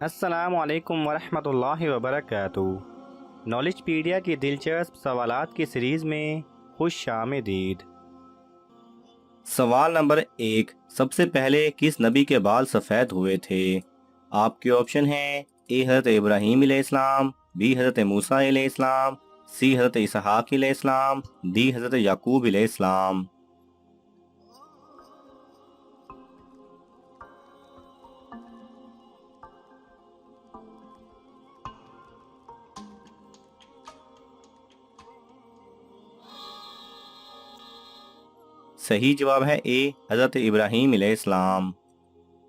السلام علیکم ورحمۃ اللہ وبرکاتہ۔ نالج پیڈیا کی دلچسپ سوالات کی سیریز میں خوش آمدید۔ سوال نمبر 1، سب سے پہلے کس نبی کے بال سفید ہوئے تھے؟ آپ کے آپشن ہیں اے حضرت ابراہیم علیہ السلام، بی حضرت موسیٰ علیہ السلام، سی حضرت اسحاق علیہ السلام، ڈی حضرت یعقوب علیہ السلام۔ صحیح جواب ہے اے حضرت ابراہیم علیہ السلام۔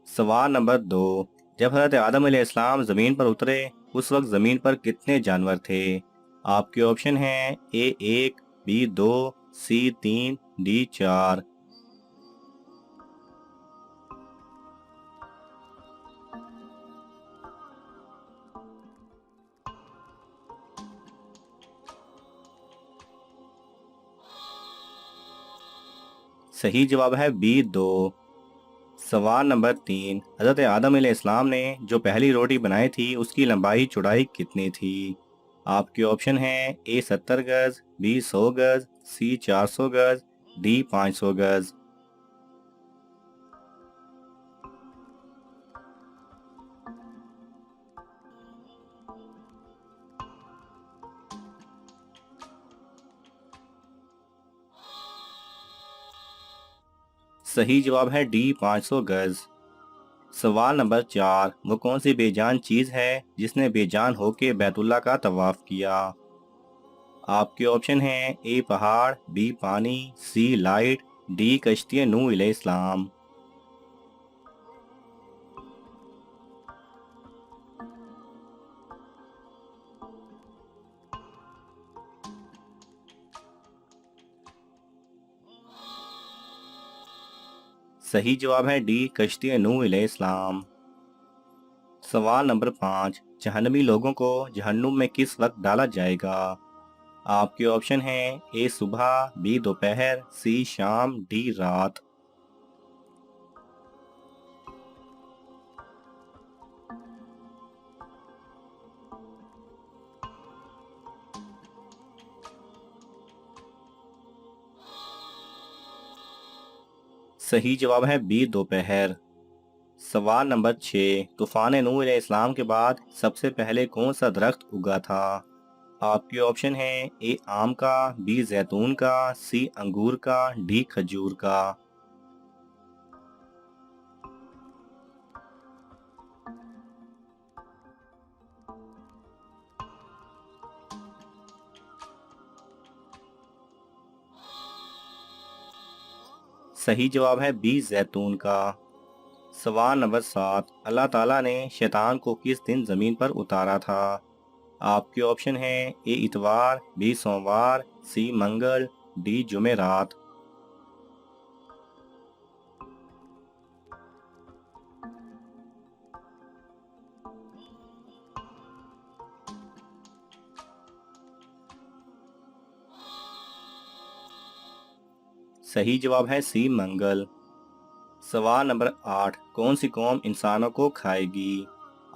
سوال نمبر 2، جب حضرت آدم علیہ السلام زمین پر اترے اس وقت زمین پر کتنے جانور تھے؟ آپ کے آپشن ہیں اے 1، بی 2، سی 3، ڈی 4۔ صحیح جواب ہے بی 2۔ سوال نمبر 3، حضرت آدم علیہ السلام نے جو پہلی روٹی بنائی تھی اس کی لمبائی چوڑائی کتنی تھی؟ آپ کے آپشن ہیں اے 70 گز، بی 100 گز، سی 400 گز، ڈی 500 گز۔ صحیح جواب ہے ڈی 500 گز۔ سوال نمبر 4، وہ کون سی بے جان چیز ہے جس نے بے جان ہو کے بیت اللہ کا طواف کیا؟ آپ کے آپشن ہیں اے پہاڑ، بی پانی، سی لائٹ، ڈی کشتی نوح علیہ السلام۔ صحیح جواب ہے ڈی کشتی نوح علیہ السلام۔ سوال نمبر 5، جہنمی لوگوں کو جہنم میں کس وقت ڈالا جائے گا؟ آپ کے آپشن ہیں اے صبح، بی دوپہر، سی شام، ڈی رات۔ صحیح جواب ہے بی دوپہر۔ سوال نمبر 6، طوفان نوح علیہ السلام کے بعد سب سے پہلے کون سا درخت اگا تھا؟ آپ کے آپشن ہیں اے آم کا، بی زیتون کا، سی انگور کا، ڈی کھجور کا۔ صحیح جواب ہے بی زیتون کا۔ سوال نمبر 7، اللہ تعالیٰ نے شیطان کو کس دن زمین پر اتارا تھا؟ آپ کے آپشن ہیں اے اتوار، بی سوموار، سی منگل، ڈی جمعرات۔ صحیح جواب ہے سی منگل۔ سوال نمبر 8، کون سی قوم انسانوں کو کھائے گی؟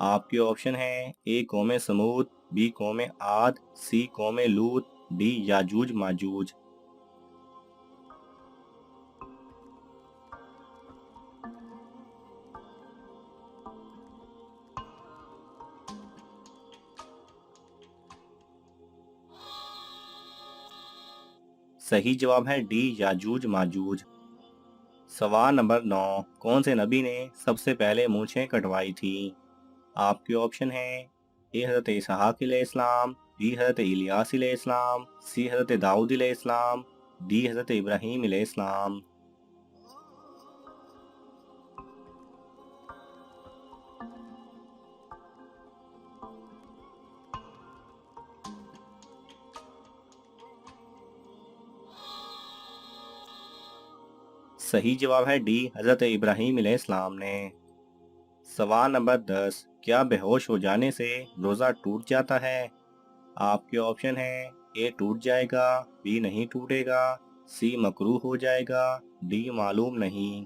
آپ کے آپشن ہیں اے قوم سمود، بی قوم عاد، سی قوم لوط، ڈی یاجوج ماجوج۔ صحیح جواب ہے ڈی یاجوج ماجوج۔ سوال نمبر 9، کون سے نبی نے سب سے پہلے مونچھیں کٹوائی تھی؟ آپ کے آپشن ہیں اے حضرت اسحاق علیہ السلام، بی حضرت الیاس علیہ السلام، سی حضرت داؤد علیہ السلام، ڈی حضرت ابراہیم علیہ السلام۔ صحیح جواب ہے ڈی حضرت ابراہیم علیہ السلام نے۔ سوال نمبر 10، کیا بے ہوش ہو جانے سے روزہ ٹوٹ جاتا ہے؟ آپ کے آپشن ہیں اے ٹوٹ جائے گا، بی نہیں ٹوٹے گا، سی مکروہ ہو جائے گا، ڈی معلوم نہیں۔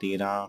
13,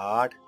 8,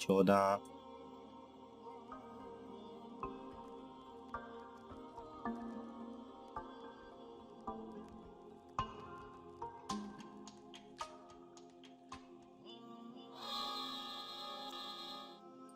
14।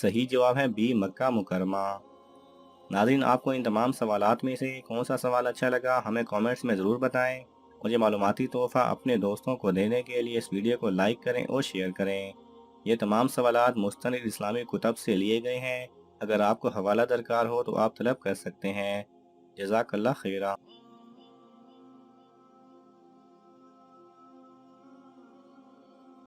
صحیح جواب ہے بی مکہ مکرمہ۔ ناظرین، آپ کو ان تمام سوالات میں سے کون سا سوال اچھا لگا ہمیں کامنٹس میں ضرور بتائیں، اور یہ معلوماتی تحفہ اپنے دوستوں کو دینے کے لیے اس ویڈیو کو لائک کریں اور شیئر کریں۔ یہ تمام سوالات مستند اسلامی کتب سے لیے گئے ہیں، اگر آپ کو حوالہ درکار ہو تو آپ طلب کر سکتے ہیں۔ جزاک اللہ خیرہ۔